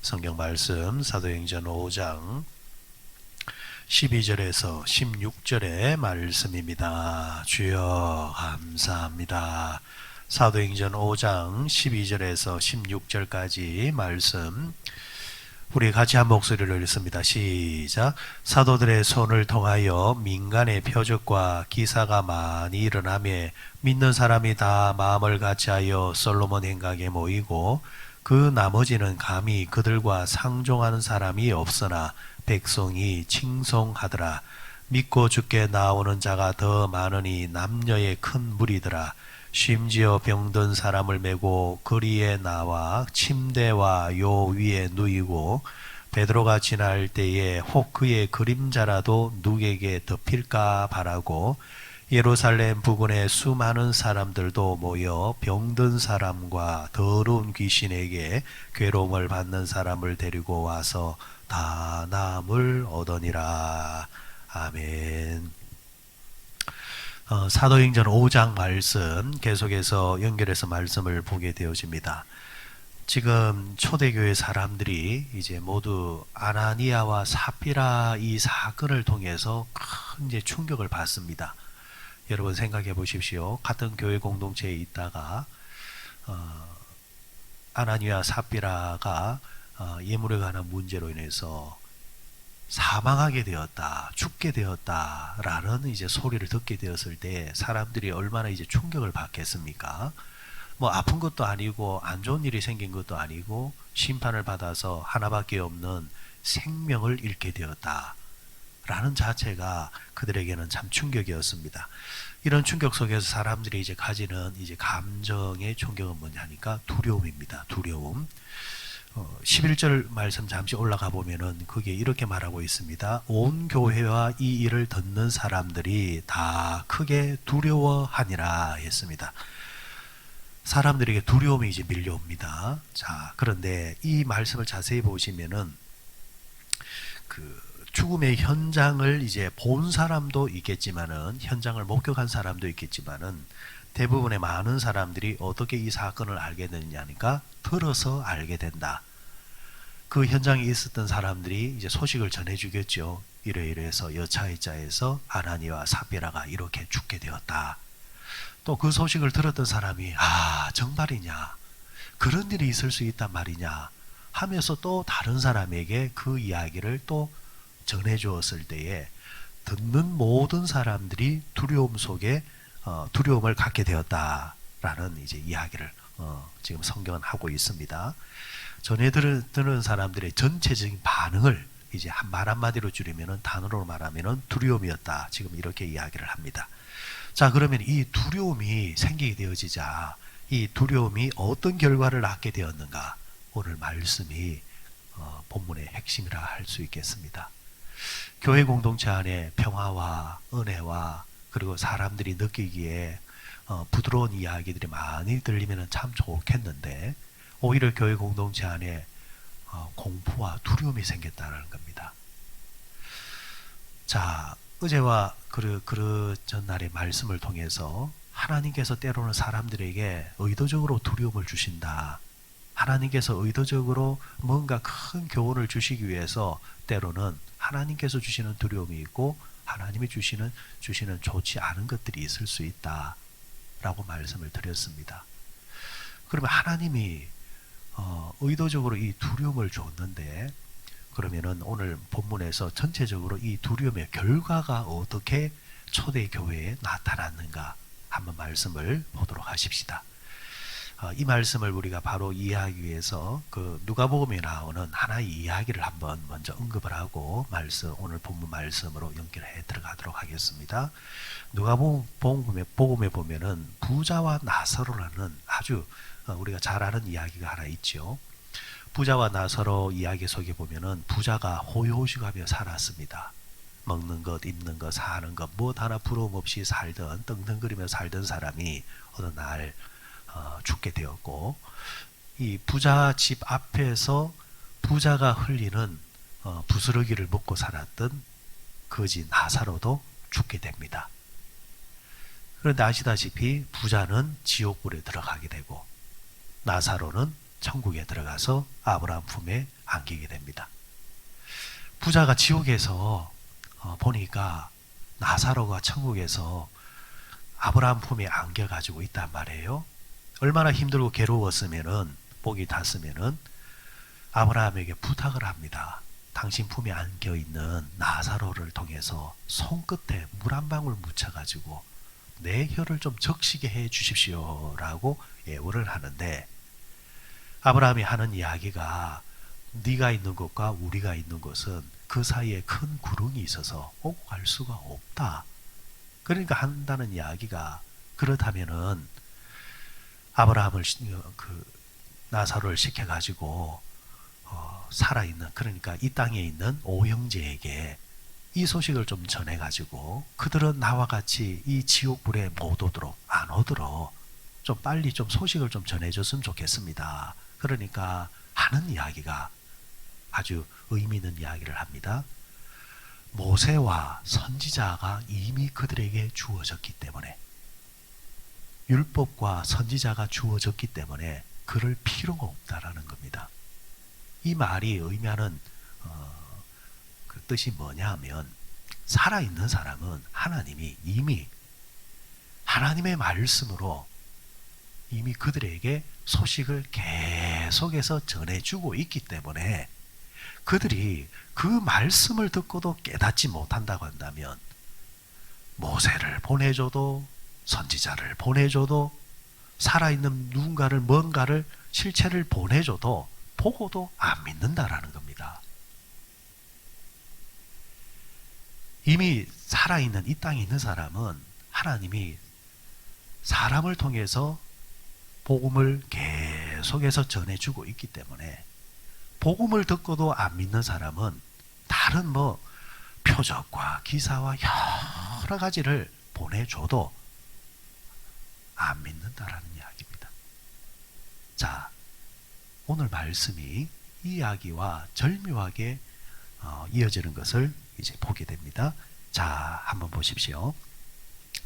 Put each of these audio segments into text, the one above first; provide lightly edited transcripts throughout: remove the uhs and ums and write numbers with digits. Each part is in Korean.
성경 말씀 사도행전 5장 12절에서 16절의 말씀입니다. 주여 감사합니다. 사도행전 5장 12절에서 16절까지 말씀 우리 같이 한 목소리를 읽습니다. 시작. 사도들의 손을 통하여 민간의 표적과 기사가 많이 일어나며 믿는 사람이 다 마음을 같이하여 솔로몬 행각에 모이고 그 나머지는 감히 그들과 상종하는 사람이 없으나 백성이 칭송하더라. 믿고 주께 나오는 자가 더 많으니 남녀의 큰 무리더라. 심지어 병든 사람을 메고 거리에 나와 침대와 요 위에 누이고 베드로가 지날 때에 혹 그의 그림자라도 누구에게 덮일까 바라고 예루살렘 부근에 수많은 사람들도 모여 병든 사람과 더러운 귀신에게 괴로움을 받는 사람을 데리고 와서 다 나음을 얻으니라. 아멘. 사도행전 5장 말씀 계속해서 연결해서 말씀을 보게 되어집니다. 지금 초대교회 사람들이 이제 모두 아나니아와 삽비라 이 사건을 통해서 큰 이제 충격을 받습니다. 여러분 생각해 보십시오. 같은 교회 공동체에 있다가 아나니아 삽비라가 예물에 관한 문제로 인해서 사망하게 되었다, 죽게 되었다라는 이제 소리를 듣게 되었을 때 사람들이 얼마나 이제 충격을 받겠습니까? 뭐 아픈 것도 아니고 안 좋은 일이 생긴 것도 아니고 심판을 받아서 하나밖에 없는 생명을 잃게 되었다. 라는 자체가 그들에게는 참 충격이었습니다. 이런 충격 속에서 사람들이 이제 가지는 이제 감정의 충격은 뭐냐 하니까 두려움입니다. 두려움. 11절 말씀 잠시 올라가 보면은 그게 이렇게 말하고 있습니다. 온 교회와 이 일을 듣는 사람들이 다 크게 두려워하니라 했습니다. 사람들에게 두려움이 이제 밀려옵니다. 자, 그런데 이 말씀을 자세히 보시면은 그 죽음의 현장을 이제 본 사람도 있겠지만은 현장을 목격한 사람도 있겠지만은 대부분의 많은 사람들이 어떻게 이 사건을 알게 되느냐니까 들어서 알게 된다. 그 현장에 있었던 사람들이 이제 소식을 전해주겠죠. 이래서 여차의자에서 아나니와 삽비라가 이렇게 죽게 되었다. 또 그 소식을 들었던 사람이 정말이냐, 그런 일이 있을 수 있단 말이냐 하면서 또 다른 사람에게 그 이야기를 또 전해주었을 때에 듣는 모든 사람들이 두려움 속에 두려움을 갖게 되었다라는 이제 이야기를 지금 성경은 하고 있습니다. 전해 들은 사람들의 전체적인 반응을 이제 말 한마디로 줄이면은 단어로 말하면은 두려움이었다. 지금 이렇게 이야기를 합니다. 자, 그러면 이 두려움이 생기게 되어지자 이 두려움이 어떤 결과를 낳게 되었는가? 오늘 말씀이 본문의 핵심이라 할 수 있겠습니다. 교회 공동체 안에 평화와 은혜와 그리고 사람들이 느끼기에 부드러운 이야기들이 많이 들리면 참 좋겠는데 오히려 교회 공동체 안에 공포와 두려움이 생겼다는 겁니다. 자, 어제와 그 전날의 말씀을 통해서 하나님께서 때로는 사람들에게 의도적으로 두려움을 주신다. 하나님께서 의도적으로 뭔가 큰 교훈을 주시기 위해서 때로는 하나님께서 주시는 두려움이 있고 하나님이 주시는 좋지 않은 것들이 있을 수 있다 라고 말씀을 드렸습니다. 그러면 하나님이 의도적으로 이 두려움을 줬는데 그러면은 오늘 본문에서 전체적으로 이 두려움의 결과가 어떻게 초대교회에 나타났는가 한번 말씀을 보도록 하십시다. 이 말씀을 우리가 바로 이해하기 위해서 그 누가복음에 나오는 하나의 이야기를 한번 먼저 언급을 하고 오늘 본문 말씀으로 연결해 들어가도록 하겠습니다. 누가복음에 보면은 부자와 나사로라는 아주 우리가 잘 아는 이야기가 하나 있죠. 부자와 나사로 이야기 속에 보면은 부자가 호요식하며 살았습니다. 먹는 것, 입는 것, 사는 것 무엇 하나 부러움 없이 살던 떵떵거리며 살던 사람이 어느 날 죽게 되었고 이 부자 집 앞에서 부자가 흘리는 부스러기를 먹고 살았던 거지 나사로도 죽게 됩니다. 그런데 아시다시피 부자는 지옥불에 들어가게 되고 나사로는 천국에 들어가서 아브라함 품에 안기게 됩니다. 부자가 지옥에서 보니까 나사로가 천국에서 아브라함 품에 안겨가지고 있단 말이에요. 얼마나 힘들고 괴로웠으면은, 복이 탔으면은 아브라함에게 부탁을 합니다. 당신 품에 안겨있는 나사로를 통해서 손끝에 물 한 방울 묻혀가지고 내 혀를 좀 적시게 해 주십시오 라고 예언을 하는데, 아브라함이 하는 이야기가 네가 있는 곳과 우리가 있는 곳은 그 사이에 큰 구렁이 있어서 오고 갈 수가 없다. 그러니까 한다는 이야기가, 그렇다면은 아브라함을 나사로를 시켜가지고 살아있는, 그러니까 이 땅에 있는 오형제에게 이 소식을 좀 전해가지고 그들은 나와 같이 이 지옥불에 못 오도록, 안 오도록 좀 빨리 좀 소식을 좀 전해줬으면 좋겠습니다. 그러니까 하는 이야기가 아주 의미 있는 이야기를 합니다. 모세와 선지자가 이미 그들에게 주어졌기 때문에, 율법과 선지자가 주어졌기 때문에 그럴 필요가 없다라는 겁니다. 이 말이 의미하는 그 뜻이 뭐냐 하면, 살아있는 사람은 하나님이 이미 하나님의 말씀으로 이미 그들에게 소식을 계속해서 전해주고 있기 때문에, 그들이 그 말씀을 듣고도 깨닫지 못한다고 한다면 모세를 보내줘도 선지자를 보내줘도 살아있는 누군가를, 뭔가를, 실체를 보내줘도 보고도 안 믿는다라는 겁니다. 이미 살아있는 이 땅에 있는 사람은 하나님이 사람을 통해서 복음을 계속해서 전해주고 있기 때문에, 복음을 듣고도 안 믿는 사람은 다른 표적과 기사와 여러 가지를 보내줘도 안 믿는다라는 이야기입니다. 자, 오늘 말씀이 이 이야기와 절묘하게 이어지는 것을 이제 보게 됩니다. 자, 한번 보십시오.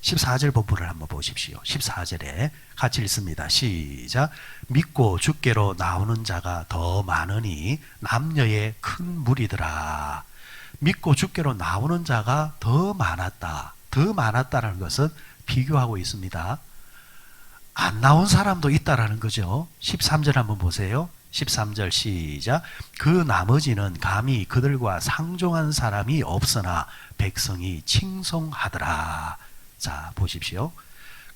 14절 본문을 한번 보십시오. 14절에 같이 읽습니다. 시작. 믿고 주께로 나오는 자가 더 많으니 남녀의 큰 무리더라. 믿고 주께로 나오는 자가 더 많았다. 더 많았다라는 것은 비교하고 있습니다. 안 나온 사람도 있다라는 거죠. 13절 한번 보세요. 13절 시작. 그 나머지는 감히 그들과 상종한 사람이 없으나 백성이 칭송하더라. 자, 보십시오.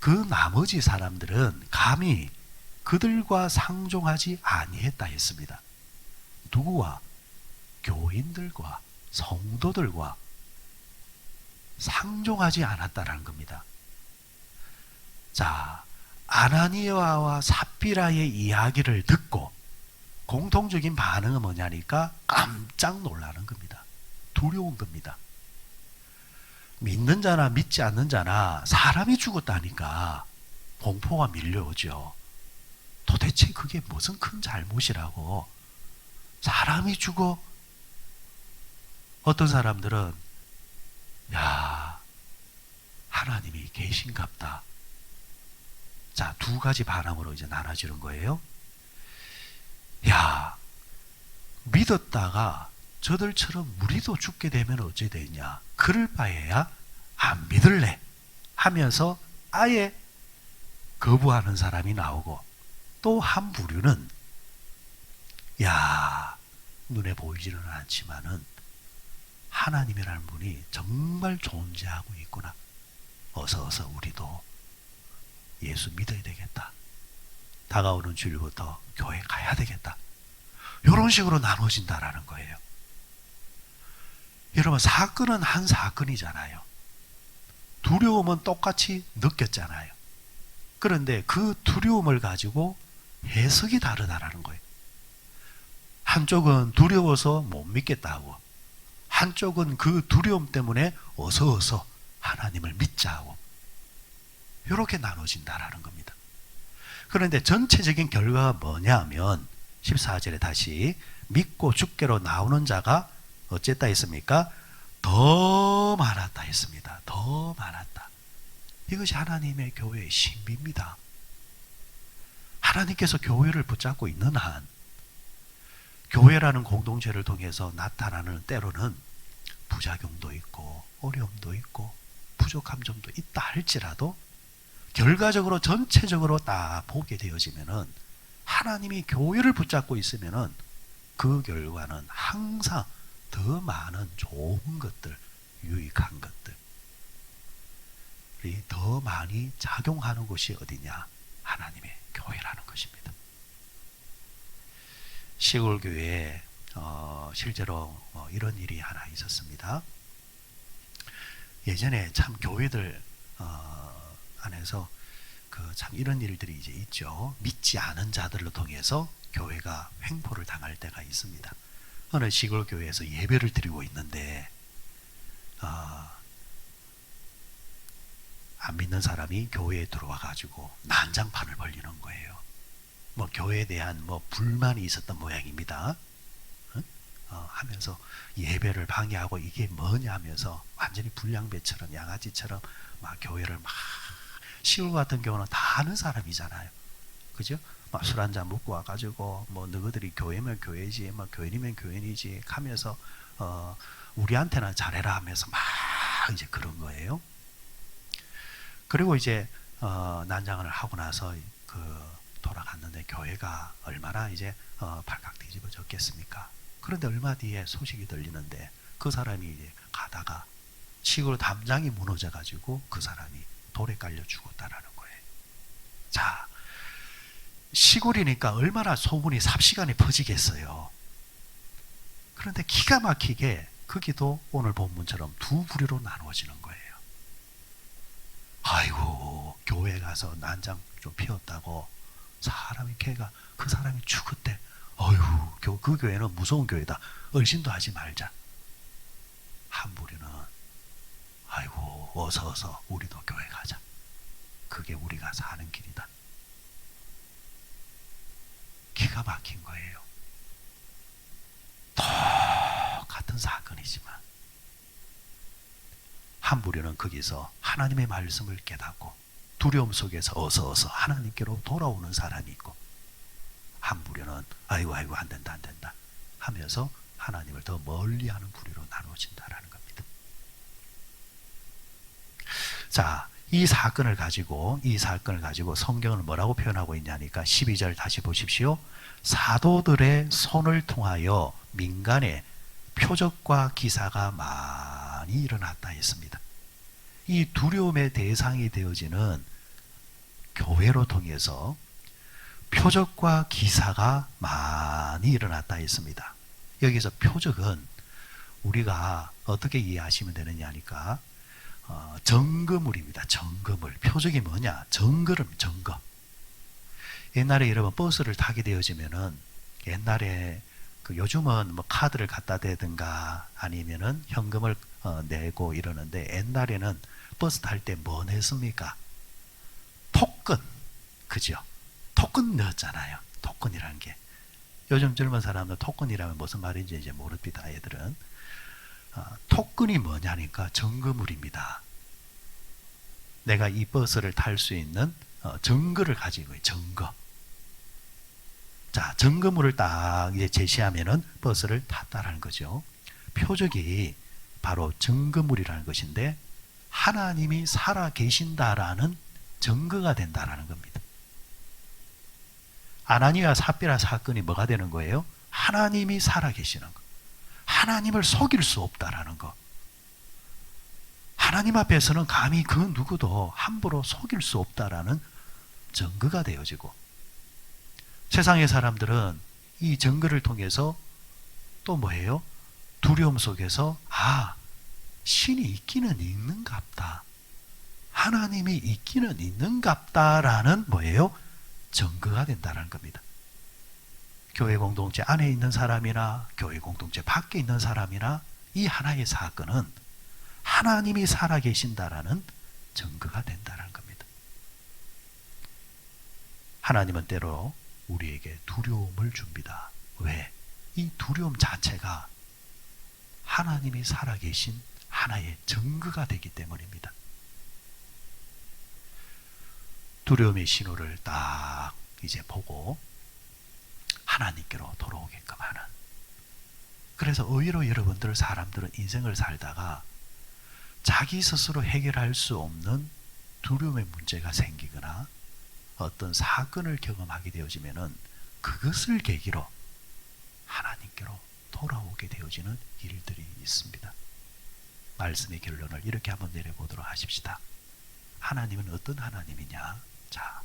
그 나머지 사람들은 감히 그들과 상종하지 아니했다 했습니다. 누구와? 교인들과 성도들과 상종하지 않았다라는 겁니다. 자, 아나니아와 삽비라의 이야기를 듣고 공통적인 반응은 뭐냐니까 깜짝 놀라는 겁니다. 두려운 겁니다. 믿는 자나 믿지 않는 자나 사람이 죽었다니까 공포가 밀려오죠. 도대체 그게 무슨 큰 잘못이라고. 사람이 죽어. 어떤 사람들은 야, 하나님이 계신갑다. 자, 두 가지 반응으로 이제 나눠지는 거예요. 야, 믿었다가 저들처럼 우리도 죽게 되면 어찌 되냐. 그럴 바에야 안 믿을래 하면서 아예 거부하는 사람이 나오고, 또 한 부류는 야, 눈에 보이지는 않지만은 하나님이라는 분이 정말 존재하고 있구나. 어서 우리도 예수 믿어야 되겠다. 다가오는 주일부터 교회 가야 되겠다. 이런 식으로 나눠진다라는 거예요. 여러분, 사건은 한 사건이잖아요. 두려움은 똑같이 느꼈잖아요. 그런데 그 두려움을 가지고 해석이 다르다라는 거예요. 한쪽은 두려워서 못 믿겠다고, 한쪽은 그 두려움 때문에 어서 하나님을 믿자고, 이렇게 나눠진다라는 겁니다. 그런데 전체적인 결과가 뭐냐면 14절에 다시 믿고 주께로 나오는 자가 어쨌다 했습니까? 더 많았다 했습니다. 더 많았다. 이것이 하나님의 교회의 신비입니다. 하나님께서 교회를 붙잡고 있는 한, 교회라는 공동체를 통해서 나타나는 때로는 부작용도 있고 어려움도 있고 부족함 점도 있다 할지라도 결과적으로 전체적으로 딱 보게 되어지면은 하나님이 교회를 붙잡고 있으면은 그 결과는 항상 더 많은 좋은 것들, 유익한 것들이 더 많이 작용하는 곳이 어디냐? 하나님의 교회라는 것입니다. 시골 교회에 실제로 이런 일이 하나 있었습니다. 예전에 참 교회들 안에서 참 이런 일들이 이제 있죠. 믿지 않은 자들을 통해서 교회가 횡포를 당할 때가 있습니다. 어느 시골 교회에서 예배를 드리고 있는데 안 믿는 사람이 교회에 들어와 가지고 난장판을 벌리는 거예요. 뭐 교회에 대한 뭐 불만이 있었던 모양입니다. 하면서 예배를 방해하고 이게 뭐냐 하면서 완전히 불량배처럼 양아지처럼 막 교회를 막 시골 같은 경우는 다 아는 사람이잖아요. 그죠? 막 술 한잔 먹고 와가지고 뭐 너희들이 교회면 교회지 뭐 교인이면 교인이지 하면서 우리한테는 잘해라 하면서 막 이제 그런 거예요. 그리고 이제 난장을 하고 나서 돌아갔는데 교회가 얼마나 이제 발칵 뒤집어졌겠습니까? 그런데 얼마 뒤에 소식이 들리는데 그 사람이 이제 가다가 시골 담장이 무너져 가지고 그 사람이 돌에 깔려 죽었다라는 거예요. 자, 시골이니까 얼마나 소문이 삽시간에 퍼지겠어요. 그런데 기가 막히게 거기도 오늘 본문처럼 두 부류로 나누어지는 거예요. 아이고, 교회 가서 난장 좀 피웠다고 사람이 걔가 그 사람이 죽었대. 어휴, 그 교회는 무서운 교회다. 얼씬도 하지 말자. 한 부류는 아이고, 어서 우리도 교회 가자. 그게 우리가 사는 길이다. 기가 막힌 거예요. 똑같은 사건이지만 한 부류는 거기서 하나님의 말씀을 깨닫고 두려움 속에서 어서 하나님께로 돌아오는 사람이 있고, 한 부류는 아이고 안 된다 하면서 하나님을 더 멀리하는 부류로 나눠진다라는 겁니다. 자, 이 사건을 가지고 성경을 뭐라고 표현하고 있냐니까 12절 다시 보십시오. 사도들의 손을 통하여 민간에 표적과 기사가 많이 일어났다 했습니다. 이 두려움의 대상이 되어지는 교회로 통해서 표적과 기사가 많이 일어났다 했습니다. 여기서 표적은 우리가 어떻게 이해하시면 되느냐 하니까 증거물입니다. 증거물. 표적이 뭐냐? 증거. 옛날에 여러분 버스를 타게 되어지면은 옛날에 요즘은 뭐 카드를 갖다 대든가 아니면은 현금을 내고 이러는데 옛날에는 버스 탈 때 뭐 냈습니까? 토큰. 그죠? 토큰 넣었잖아요. 토큰이라는 게. 요즘 젊은 사람들 토큰이라면 무슨 말인지 이제 모릅니다. 애들은. 토큰이 뭐냐니까 증거물입니다. 내가 이 버스를 탈 수 있는 증거를 가지고 있어요. 증거. 자, 증거물을 딱 이제 제시하면은 버스를 탔다라는 거죠. 표적이 바로 증거물이라는 것인데 하나님이 살아 계신다라는 증거가 된다라는 겁니다. 아나니아 삽비라 사건이 뭐가 되는 거예요? 하나님이 살아 계시는 거. 하나님을 속일 수 없다라는 거. 하나님 앞에서는 감히 그 누구도 함부로 속일 수 없다라는 증거가 되어지고, 세상의 사람들은 이 증거를 통해서 또 뭐예요? 두려움 속에서 신이 있기는 있는갑다. 하나님이 있기는 있는갑다라는 뭐예요? 증거가 된다는 겁니다. 교회 공동체 안에 있는 사람이나 교회 공동체 밖에 있는 사람이나 이 하나의 사건은 하나님이 살아계신다라는 증거가 된다는 겁니다. 하나님은 때로 우리에게 두려움을 줍니다. 왜? 이 두려움 자체가 하나님이 살아계신 하나의 증거가 되기 때문입니다. 두려움의 신호를 딱 이제 보고 하나님께로 돌아오게끔 하는 그래서 의외로 여러분들 사람들은 인생을 살다가 자기 스스로 해결할 수 없는 두려움의 문제가 생기거나 어떤 사건을 경험하게 되어지면은 그것을 계기로 하나님께로 돌아오게 되어지는 일들이 있습니다. 말씀의 결론을 이렇게 한번 내려보도록 하십시다. 하나님은 어떤 하나님이냐? 자,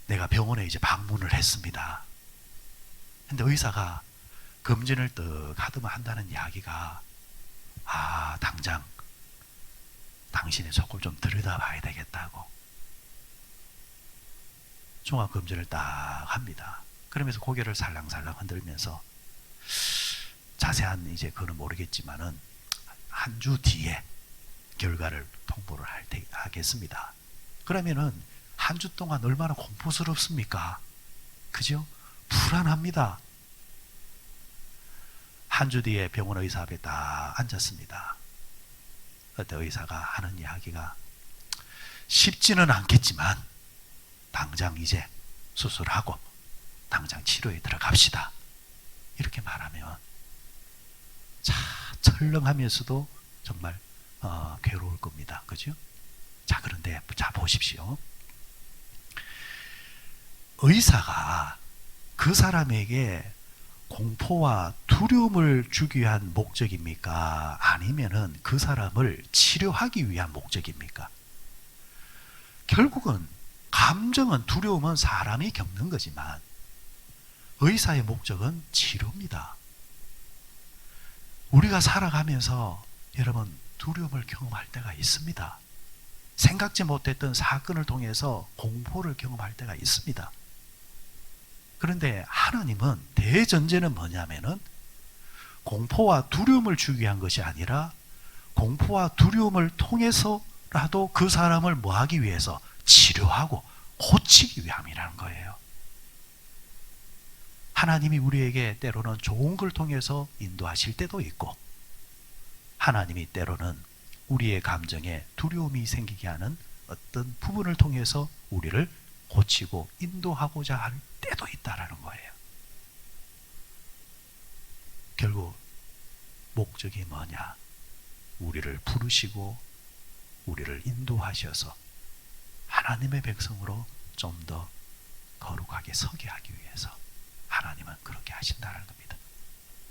내가 병원에 이제 방문을 했습니다. 근데 의사가 검진을 떡 하더만 한다는 이야기가, 당장 당신의 속을 좀 들여다봐야 되겠다고 종합검진을 딱 합니다. 그러면서 고개를 살랑살랑 흔들면서 자세한 이제 그거는 모르겠지만은 한 주 뒤에 결과를 통보를 하겠습니다. 그러면은 한 주 동안 얼마나 공포스럽습니까? 그죠? 불안합니다. 한 주 뒤에 병원 의사 앞에 딱 앉았습니다. 그때 의사가 하는 이야기가 쉽지는 않겠지만 당장 이제 수술하고 당장 치료에 들어갑시다. 이렇게 말하면 철렁하면서도 정말 괴로울 겁니다. 그죠? 자, 그런데 자 보십시오. 의사가 그 사람에게 공포와 두려움을 주기 위한 목적입니까? 아니면은 그 사람을 치료하기 위한 목적입니까? 결국은 감정은, 두려움은 사람이 겪는 거지만 의사의 목적은 치료입니다. 우리가 살아가면서 여러분 두려움을 경험할 때가 있습니다. 생각지 못했던 사건을 통해서 공포를 경험할 때가 있습니다. 그런데 하나님은 대전제는 뭐냐면은 공포와 두려움을 주기 위한 것이 아니라 공포와 두려움을 통해서라도 그 사람을 뭐 하기 위해서? 치료하고 고치기 위함이라는 거예요. 하나님이 우리에게 때로는 좋은 걸 통해서 인도하실 때도 있고, 하나님이 때로는 우리의 감정에 두려움이 생기게 하는 어떤 부분을 통해서 우리를 고치고 인도하고자 할 때도 있다라는 거예요. 결국 목적이 뭐냐? 우리를 부르시고 우리를 인도하셔서 하나님의 백성으로 좀 더 거룩하게 서게 하기 위해서 하나님은 그렇게 하신다는 겁니다.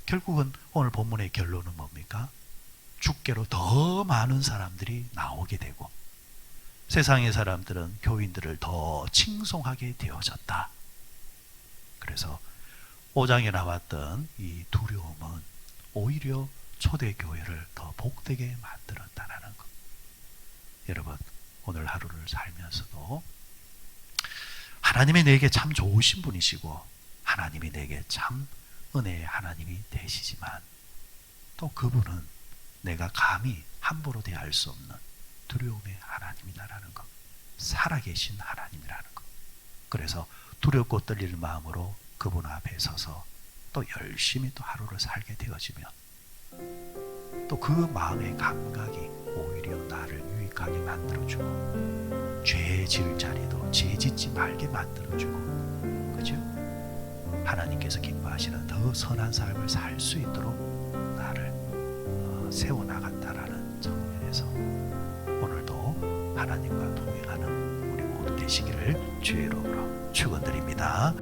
결국은 오늘 본문의 결론은 뭡니까? 주께로 더 많은 사람들이 나오게 되고 세상의 사람들은 교인들을 더 칭송하게 되어졌다. 그래서 5장에 나왔던 이 두려움은 오히려 초대교회를 더 복되게 만들었다는 것. 여러분, 오늘 하루를 살면서도 하나님이 내게 참 좋으신 분이시고 하나님이 내게 참 은혜의 하나님이 되시지만 또 그분은 내가 감히 함부로 대할 수 없는 두려움의 하나님이라는 것, 살아계신 하나님이라는 것. 그래서 두렵고 떨리는 마음으로 그분 앞에 서서 또 열심히 또 하루를 살게 되어지면 또 그 마음의 감각이 오히려 나를 유익하게 만들어주고 죄 지을 자리도 죄 짓지 말게 만들어주고, 그죠? 하나님께서 기뻐하시는 더 선한 삶을 살 수 있도록 나를 세워나간다라는 측면에서 오늘도 하나님과 동행하는 우리 모두 되시기를 주의 이름으로 축원드립니다.